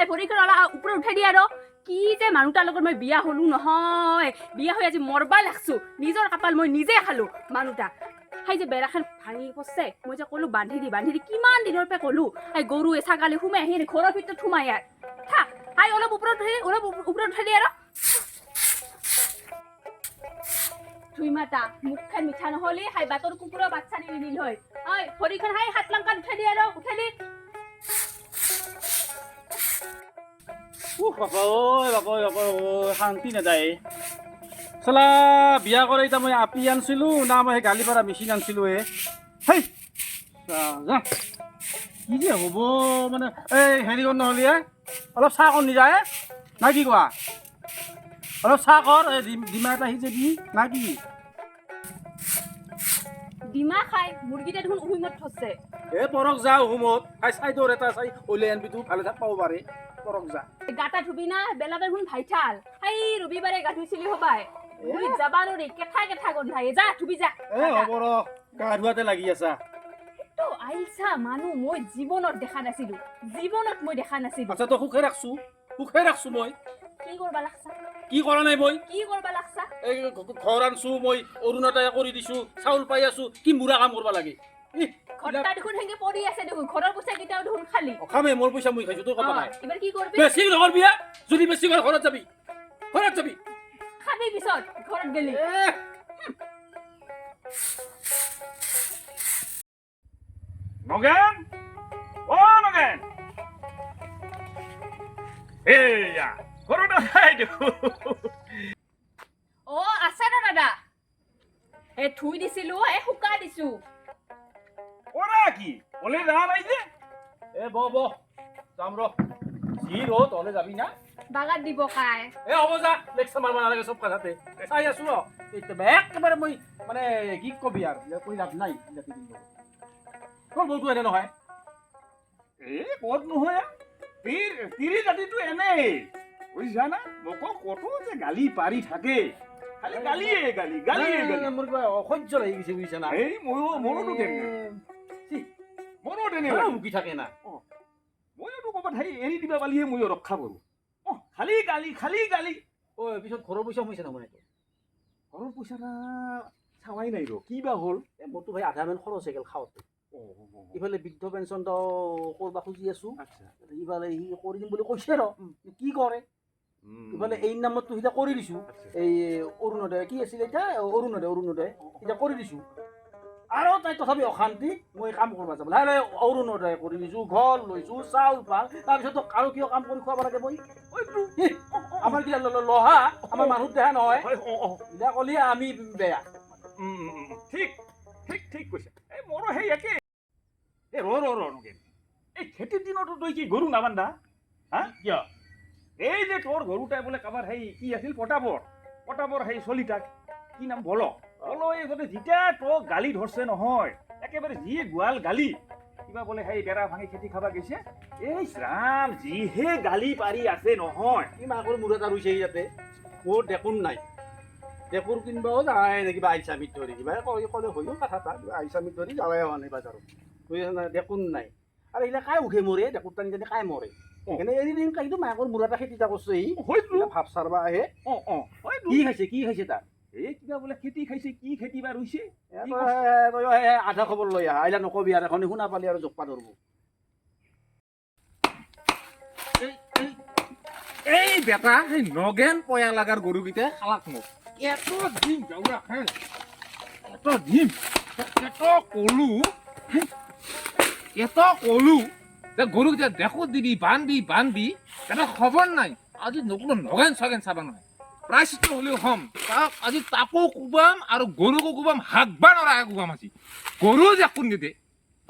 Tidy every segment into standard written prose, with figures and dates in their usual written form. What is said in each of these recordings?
হাই ভৰিখন অলপ ওপৰত উঠাই দিয়া আৰু কি যে মানুহটাৰ লগত মই বিয়া হলো নহয় বিয়া হৈ আজি মৰবা লাগছো নিজৰ কপাল মই নিজে খালো মানুহটা হাই যে বেৰাখন ভাঙি পছে মই যে কলো বান্ধি দি কিমান দিনৰ পৰা কলো হাই গৰুৱে ছাগালে সোমাই আহি ঘৰৰ ভিতৰত সোমাই ইয়াৰ থাক হাই অলপ ওপৰত উঠাই দিয়া আৰু তুই মাতা মুখখন মিঠা নহলে হাই বাটৰ কুকুৰৰ বাচ্চা নিদিল হয় ঐ ভৰিখন হাই হাত লংকাত উঠাই দিয়া আৰু উঠাই দি বাবা শান্তি নাযায় চালা বিয়া কৰে এতিয়া মই আপি আনিছিলো না মই গালি পাৰা মেচিন আনিছিলো হেই যা কি যে হ'ব মানে এই হেৰি কৰ নহ'লে অলপ চাহ কৰ নিজায় না কি কোৱা অলপ চাহ কৰ ডিমা এটা সিজে দি না কি ডিমা খাই মুৰ্গীটা দেখোন উহিমত থছে পৰক যা উহুমত খাই চাইডৰ এটা চাই ওলাই আনবি তো ভালে থাক পাব পাৰে পৰক যা গাটা ধুবি না বেলাটা দেখোন ভাইঠাল হাই ৰবিবাৰে গা ধুইছিলি হবাই বুই যাবা নৰি কেঠা গন্ধাই যা ধুবি যা হ'ব ৰ গা ধুৱাতে লাগি আছা তো আইছা মানুহ মই জীৱনত দেখা নাছিলো আচ্ছা তো সুখে ৰাখছো মই কি কৰবা লাগছা কি কৰা নাই মই এই ঘৰ আনছো মই অৰুণাদয় কৰি দিছো চাউল পাই আছো কি মুৰা কাম কৰবা লাগে ঘৰটা দেখোন হেঙ্গে পৰি আছে দেখোন ঘৰৰ পইচা কিটাও দেখোন খালি খামে মোৰ পইচা মই খাইছো তোৰ কথা নাই এবাৰ কি কৰবি বেছি নকৰবি যদি বেছি কৰ ঘৰত যাবি খাবি পিছত ঘৰত গেলি নগেন ও নগেন এয়া ঘৰটা নাই দেখো ও আছে না দাদা এ থুই দিছিলো এ হুকা দিছো ওরা কি ওলে যা নাই যে ব যাম ৰ যি ৰ তলে যাবি না বাগাত দিব কাই হ'ব যা লেকচাৰ মাৰবা নালাগে চব কথাতে চাই আছো একেবাৰে মই মানে কি কবি আৰু কৈ লাভ নাই তোৰ বৌটো এনে নহয় ক'ত নহয় তিৰি জাতিটো এনেই বুজিছা না মোকো কতো যে গালি পাৰি থাকে খালি গালিয়ে মোৰ কিবা অসহ্য লাগি গৈছে বুজিছা না এই মোৰোতো তেনে মুকি থাকে না ময়োতো ক'ৰবাত এৰি দিবা পালিহে ময়ো ৰক্ষা কৰোঁ খালি গালি পিছত ঘৰৰ পইচা সোমাইছে নহয় ঘৰৰ পইচা চাৱাই নাই ৰ কি বা হ'ল মোৰতো ভাই আধা মান খৰচ হৈ গ'ল খাওঁতে ইফালে বৃদ্ধ পেঞ্চনটো কৰবা খুজি আছো ইফালে সি কৰি দিম বুলি কৈছে ৰ কি কৰে ইফালে এই নামতো সিটা কৰি দিছো এই অৰুণোদয় কি আছিল এতিয়া অৰুণোদয় এতিয়া কৰি দিছো আৰু তাই তথাপি অশান্তি মই কাম কৰিব যাব লাহে অৰুণোদয় কৰি দিছো ঘৰ লৈছো চাউল পাল তাৰপিছত আৰু কিয় কাম কৰি খুৱাব লাগে মই আমাৰ কিলা লহা আমাৰ মানুহ দেহা নহয় এতিয়া কলি আমি বেয়া ঠিক কৈছে এই মোৰো সেই একে ৰ নগেন এই খেতিৰ দিনতো তই কি গৰু নাবান্ধা হা কিয় এই যে তোৰ গৰুটাই বোলে কাবাৰ সেই কি আছিল পটাবৰ সেই চলিতাক কি নাম বল এই যদি যেতিয়া তোক গালি ধৰছে নহয় একেবাৰে যি গোৱাল গালি কিবা বোলে সেই বেৰা ভাঙি খেতি খাবা গৈছে এই ৰাম যিহে গালি পাৰি আছে নহয় কি মাকৰ মূৰত আৰু হৈছে ইয়াতে মোৰ দেখোন নাই দেখোন কিনবাও যায় নে কিবা আইচা মিট ধৰি কিবা ক'লে হয়ো কথা এটা কিবা আইচা মিট ধৰি যাৱাই হোৱা নাই বজাৰত দেখোন নাই আৰু এইবিলাক কাই উঠে মৰে দেখোন টানি কাই মৰে সেইকাৰণে এৰি দিম কিন্তু মাকৰ মূৰত খেতি এটা কৰিছে ভাৱ চাৰবা আহে কি খাইছে তাৰ কিবা বোলে খেতি খাইছে কি খেতি বা ৰুইছে আধা খবৰ লৈ আহা আহিলা নকবি আৰু এখন শুনা পালি আৰু জোপা ধৰব এই বেটা সেই নগেন পয়া লাগাৰ গৰুকেইটা খালাক মোক এত দিম যাওৰা খান এত দিম এত কলু যে গৰুকেইটা দেখো দিবি বান্ধি এটা খবৰ নাই আজি নকলো নগেন চগেন চাবা নহয় প্ৰায়চিত্ৰ হ'লেও হম তাক আজি তাকো কোবাম আৰু গৰুকো কোবাম হাগবা নৰা কোবাম আজি গৰু দেখোন নিদে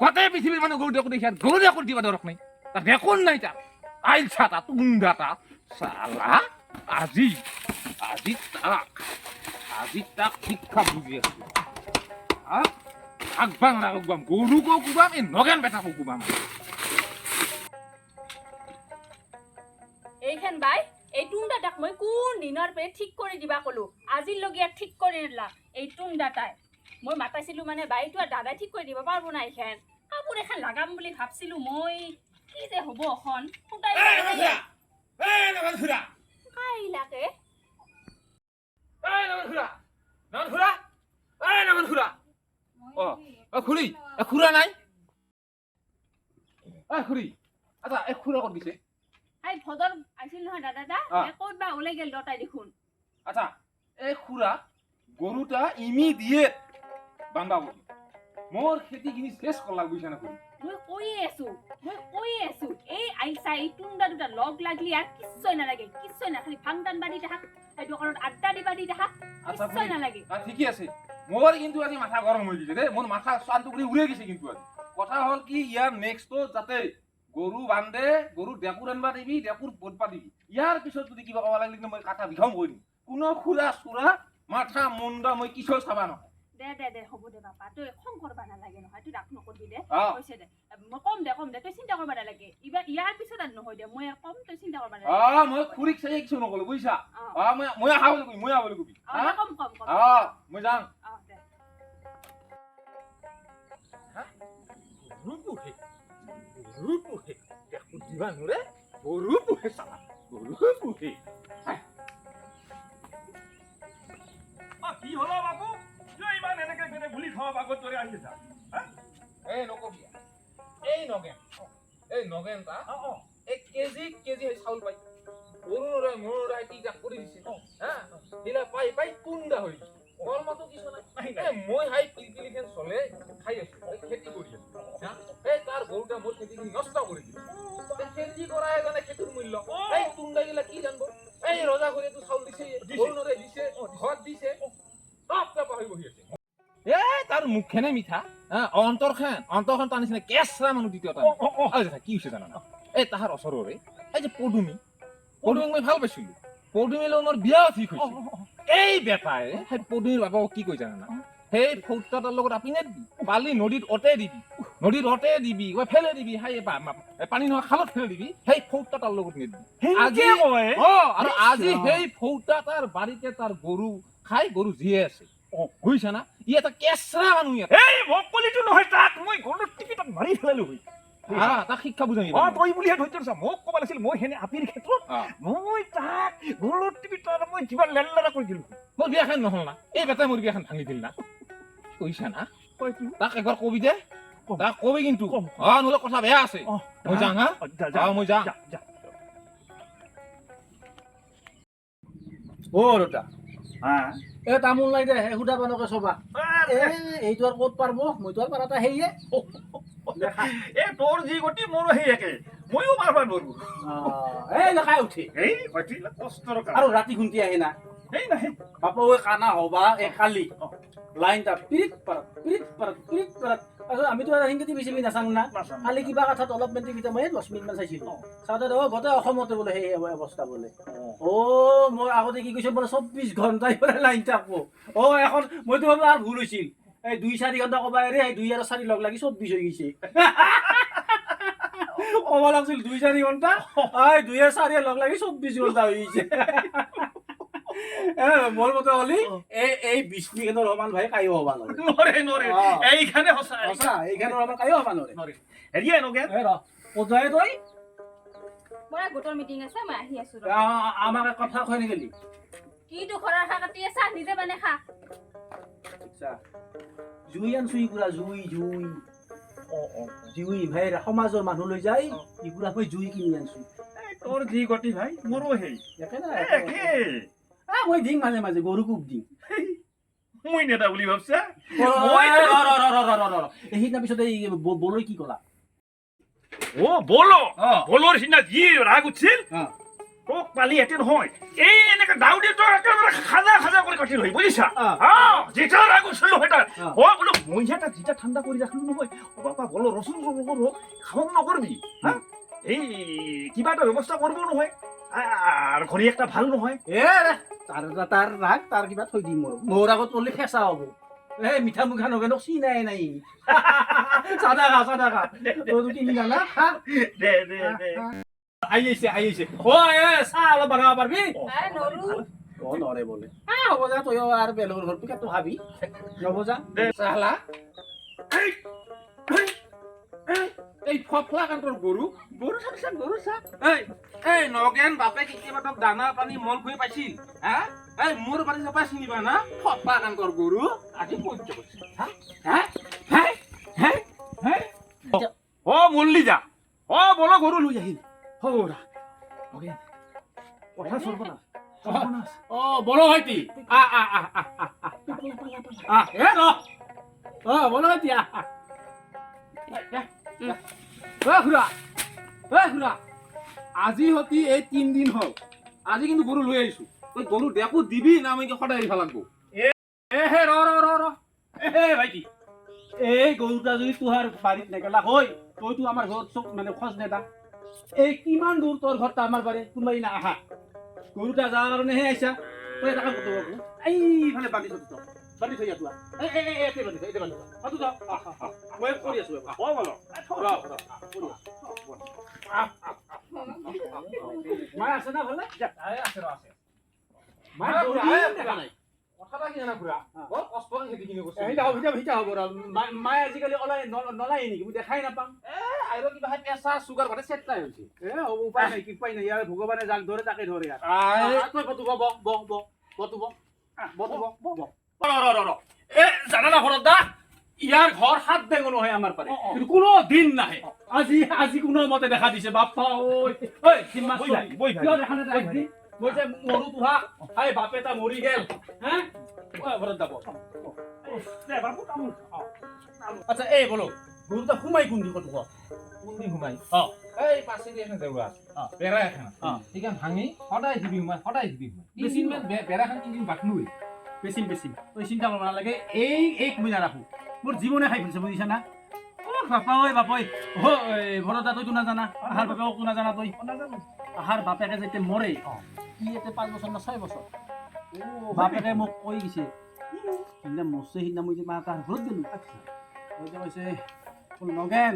গোটেই পৃথিৱীৰ মানুহ গৰু দেখোন দেখি গৰু দেখোন দিবা দৰক নাই তাক দেখোন নাই তাক আইল চাটা তুংদাটা চালা আজি তাক শিক্ষা বুজি আছো হাগবা নৰা কোবাম গৰুকো কোবাম এই নগেন বেটাকো কোবাম এইখান বাই এই টুংদাটাক মই কোন দিনৰ পৰা ঠিক কৰি দিবা কলো আজিলৈকে ঠিক কৰি দিলা এই টুংদাটাই মই মাতাইছিলো মানে বাইটো আৰু দাদাই ঠিক কৰি দিব পাৰব না এইখান কাপোৰ এখন লাগাম বুলি ভাবছিলো মই কি যে হ'ব এখন ফুটাই কাই লাগে খুৰী খুৰা নাই খুৰী আচ্ছা এই খুৰা ক'ত দিছে হাই ভদৰ আছিল নহয় দাদা ক'ত বা ওলাই গেল দতাই দেখোন আচ্ছা এই খুৰা গৰুটা ইমিডিয়েট বান্ধা বলি মোৰ খেতিখিনি শেষ কৰলাক বুজিছা না খুৰী মই কৈয়ে আছো এই আইসা এই টুন্ডা দুটা লগ লাগলি আর কিচ্ছুই নালাগে কিচ্ছুই না খালি ভাংটান বাড়ি দেখা এই দোকানত আড্ডা দিবা দি দেখা আচ্ছা কিচ্ছুই নালাগে ঠিকই আছে মোৰ কিন্তু আজি মাথা গৰম হৈ গৈছে দেই মোৰ মাথা শান্ত কৰি উৰে গৈছে কিন্তু আজি কথা হ'ল কি ইয়াৰ নেক্সটো যাতে গৰু বান্ধে গৰু ডেকুৰ আনবা দিবি ডেকুৰ বদপা দিবি ইয়াৰ পিছত যদি কিবা ক'ব লাগিলে মই কাটা বিঘাম কৰি দিম কোনো খুৰা চুৰা মাথা মুণ্ডা মই কিছু চাবা নহয় দে হ'ব দে বাপা তই খং কৰবা নালাগে নহয় তুই ৰাখ নকৰবি দে অ। কৈছে দে মই কম দে তই চিন্তা কৰবা নালাগে ইয়াৰ পিছত আৰু নহয় দে মই কম তই চিন্তা কৰবা নালাগে মই খুৰীক চাই কিছু নকলো বুজিছা অ মই আহা বুলি কবি মই আহা বুলি কবি দে, কম মই যাম দে কি হলো বাবু কিয় ইমান এনেকে বেনে গুলি খাওয়া বাগত ধরে আহিছা এই নকবি এই নগেনটা এক কেজি চাউল পাই গৰুৰে মোৰে কি যা কৰি দিছে হা দিলা পাই কুণ্ডা হৈ গল মাতো কিছু নাই মই হাই পিলপিলিখেন চলে খাই আছো খেতি কৰি আছো হা এই তাৰ গৰুটা মোৰ খেতিখিনি নষ্ট কৰি দিলে খেতি কৰা এজনে খেতিৰ মূল্য এই কুণ্ডা গিলা কি জানব এই ৰজা ঘৰে তো চাউল দিছে গৰুৰে দিছে ঘৰত দিছে টপ টপ হৈ বহি আছে তাৰ মুখখনে মিঠা অন্তৰখন তাৰ নিচিনা কেঁচা মানুহ দ্বিতীয়টা কি হৈছে জানা এই তাহাৰ ওচৰৰে এই যে পদুমী মই ভাল পাইছিলো পদুমীৰ লগত মোৰ বিয়া ঠিক হৈছে এই বেটাই সেই পদুমীৰ বাবাক কি কৈ জানা সেই ফৌটাৰ লগত আপিনে দিবি বালি নদীত অতে দিবি ফেলে দিবি সেই পানী নোহোৱা খালত ফেলে দিবি সেই ফৌটা তাৰ লগত নিদিবি আৰু আজি সেই ফৌটা তাৰ বাৰীতে তাৰ গৰু খাই গৰু জীয়ে আছে বুজিছা না ই এটা কেঁচা মানুহ এই মকলিটো নহয় তাক মই গলত টিকিটত মাৰি ফেলালো হৈ তাক শিক্ষা বুজাই তই বুলিহে ধৈৰ্য আছে মোক ক'ব লাগিছিল মই হেনে আপিৰ ক্ষেত্ৰত মই তাক গলত টিকিটত মই কিবা লেললেৰা কৰি দিলো মোৰ বিয়াখন নহল না এই বেটাই মোৰ বিয়াখন ভাঙি দিল না কৈছা না তাক একবাৰ কবি দে তাক কবি কিন্তু নহ'লে কথা বেয়া আছে মই যাওঁ হা মই যাওঁ দেউতা হা এ তামোল নাই দে সুধা পানকে চবা এইটো আৰু ক'ত পাৰব মইতো আৰু পাৰাটা সেয়ে এ তোৰ যি গতি মোৰো সেই একে ময়ো মাৰবা নোৱাৰো এই দেখাই উঠে এই কটি কষ্টৰ আৰু ৰাতি খুন্তি আহে না এই নাহে বাপা ঐ কানা হবা এ কালি লাইনটা পিৰিত পাৰত তাৰপিছত আমিতো হিংগতি বেছি নাচাং না কালি কিবা কথাত অলপ মেণ্টি ভিতৰত মই 10 মিনিটমান চাইছিলো চাওঁতে গোটেই অসমতে বোলে সেই অৱস্থা বোলে মই আগতে কি কৈছো বোলে 24 ঘণ্টাই বোলে লাইন থাকবো এখন মইতো ভাবো আৰু ভুল হৈছিল এই 2-4 ঘণ্টা কবা এৰি এই 2 আৰু 4 লগ লাগি 24 হৈ গৈছে ক'ব লাগিছিল 2-4 ঘণ্টা 2 আৰু 4 লগ লাগি 24 ঘণ্টা হৈ গৈছে মোৰ মতে হলি এই 20 মিনিটৰ সমান ভাই কাইও হবা নৰে এইখানে সঁচা এইখানৰ সমান কাইও হবা নৰে হেৰিয়ে নগে ক'ত যায় তই মই গোটৰ মিটিং আছে মই আহি আছো আমাক কথা কৈ নেগেলি কি দুখৰৰ আশা কাটি আছা নিজে বানে খা জুই আনছো ইগুৰা জুই ভাই সমাজৰ মানুহ লৈ যায় ইগুৰা মই জুই কিনি আনছো তোৰ যি গতি ভাই মোৰো সেই একে মই দিম মাজে মাজে গৰু কোব দিম মই নেতা বুলি ভাবছা সেইদিনা পিছতে বলৈ কি কলা বলৰ সিদিনা যি ৰাগ উঠিছিল তোক পালি এটি নহয় এই এনেকে দাউদি তোৰ একেবাৰে খাজা কৰি কাটি লৈ বুজিছা যেটা ৰাগ উঠিছিল সেইটা বোলো মই এটা যেটা ঠাণ্ডা কৰি ৰাখিলো নহয় বাবা বলো ৰচুন খাওঁ নকৰবি এই কিবা এটা ব্যৱস্থা কৰিব নহয় আৰু ঘড়ী একটা ভাল নহয় তাৰ ৰাগ তাৰ কিবা থৈ দিম মোৰ আগত পঢ়লে ফেঁচা হ'ব এই মিঠা মুখা নগেনক চিনাই নাই চাদা খা তই কিনি জানা দে আহিছে চাহ অলপ বনাব পাৰিবি নৰে বোলে হ'ব যা তই আৰু বেলেগৰ ঘৰত কেতো খাবি যাব যা চালা এই ফফলা কাণ্টৰ গৰু গৰু চা এই নগেন বাপে কেতিয়াবা তোক দানা পানী মল খুৱাই পাইছিল হা এই মোৰ বাৰী চাপাই চিনিবা না ফফলা কাণ্টৰ গৰু আজি পৰ্য কৰিছে হা হা হে হে হে অ মল্লি যা অ বলো গৰু লৈ আহিল হৌৰা নগেন কথা সৰ্বনাশ সৰ্বনাশ অ বড় ভাইটি এ ৰ অ বড় ভাইটি খুৰা আজি হতি এই 3 দিন হ'ল আজি কিন্তু গৰু লৈ আহিছো তই গৰু দেখো দিবি না মই সদায় আহিব লাগব এ হে ৰ এ ভাইটি এই গৰুটা যদি তোহাৰ বাৰীত নেগেলা হয় তইতো আমাৰ ঘৰত চব মানে খোজ নেদা এই কিমান দূৰ তোৰ ঘৰটা আমাৰ বাৰী কোনোবাই না আহা গৰুটা যাৰ কাৰণেহে আহিছা তই এটা কাম কৰিব এইফালে বান্ধি থৈ দিছ বান্ধি থৈ আছো এতে বান্ধি থৈ আছো যা মই কৰি আছো অ বলো মাই আছে না ভালে আছে মাই গৰু গৰু দেখা নাই কথাটা কি জানা খুৰা বৰ কষ্ট কৰি খেতিখিনি কৰিছে ভিটা হ'ব মায়ে আজিকালি ওলাই নলাই নেকি মই দেখাই নাপাম আৰু কিবা প্ৰেছাৰ চুগাৰ ঘৰে চেষ্টাই হৈছে উপায় নাই ইয়াৰ ভগৱানে যাক ধৰে তাকে ধৰে তই বতুব এ জানা না ভৰত দা ইয়াৰ ঘৰ 7 বেঙ নহয় আমাৰ পাৰে কিন্তু কোনো দিন নাহে আজি কোনো মতে দেখা দিছে বাপ্পা ঐ কিমান কিয় দেখা নাই একদিন মই যে মৰু তোহা এই বাপে তা মৰি গেল হা ভৰত দা দে বাবু তামোল আচ্ছা এই বলো গৰুটা সোমাই কোন দিশত কোনদিন সোমাই অ এই পাছে দি এখন দেউৰা আছে বেৰা এখন সেইখন ভাঙি সদায় দিবি সোমাই বেৰাখন তিনিদিন বাট নুই বেছিম তই চিন্তা কৰিব নালাগে এই মই নাৰাখো মোৰ জীৱনে খাই ফুৰিছে বুজিছা না বাপা ঐ ভৰতা তইতো নাজানা আহাৰ বাপেকো নাজানা তই আহাৰ বাপেকে যেতিয়া মৰে সি এতিয়া 5 বছৰ না 6 বছৰ বাপেকে মোক কৈ গৈছে সিদিনা মৰছে সিদিনা মই যে তাৰ ঘৰত গ'লো কৈছে নগেন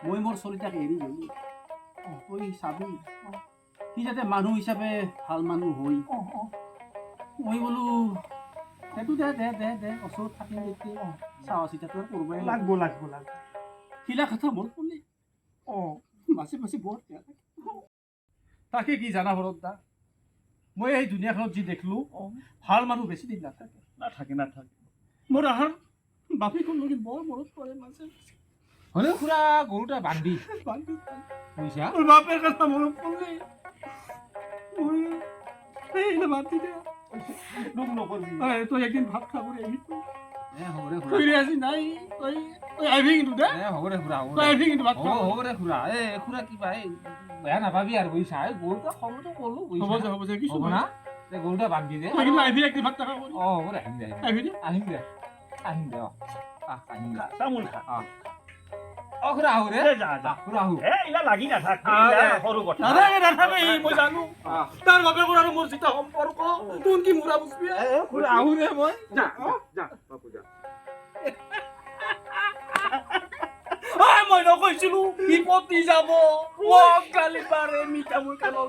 মই মোৰ চলিতাক এৰি গ'লো তই চাবি সি যাতে মানুহ হিচাপে ভাল মানুহ হৈ মই বোলো সেইটো দে ওচৰত থাকিম যেতিয়া চাৱা চিতাটো কৰিবই লাগব শিলা কথা মোৰ পৰলি মাছে বৰ বেয়া লাগে তাকে কি জানা ভৰত দা মই এই দুনিয়াখনত যি দেখিলো ভাল মানুহ বেছি দিন নাথাকে মোৰ আহাৰ বাপেকৰ লগি বৰ মনত পৰে মাছে হ'লেও খুৰা গৰুটা বান্ধি বুজিছা মোৰ বাপেৰ কথা মনত পৰলি মই বান্ধি দে দুখ নকৰবি তই একদিন ভাত খাবলৈ আহিবি হ'ব দে খুৰা তই আজি নাই তই আহিবি কিন্তু দে হ'ব দে খুৰা তই আহিবি কিন্তু ভাত খাব হ'ব দে খুৰা খুৰা কিবা বেয়া নাপাবি আৰু বুজিছা গৰুটা খবৰটো ক'লো হ'ব যে কিছু হ'ব না গৰুটা বান্ধি দে তই কিন্তু আহিবি একদিন ভাত খাব হ'ব দে আহিম দে আহিবি আহিম দে আহিম দে তামোল খা খুৰা আহো দে যা খুৰা আহো ইলা লাগি নাথাক সৰু কথা নাথাকে মই জানো তাৰ বাপেকৰ আৰু মোৰ যিটা সম্পৰ্ক তোৰ কি মুৰা বুজবি খুৰা আহো দে মই যা বাপু যা মই নকৈছিলো বিপত্তি যাব গালি পাৰে মিঠা মই খালো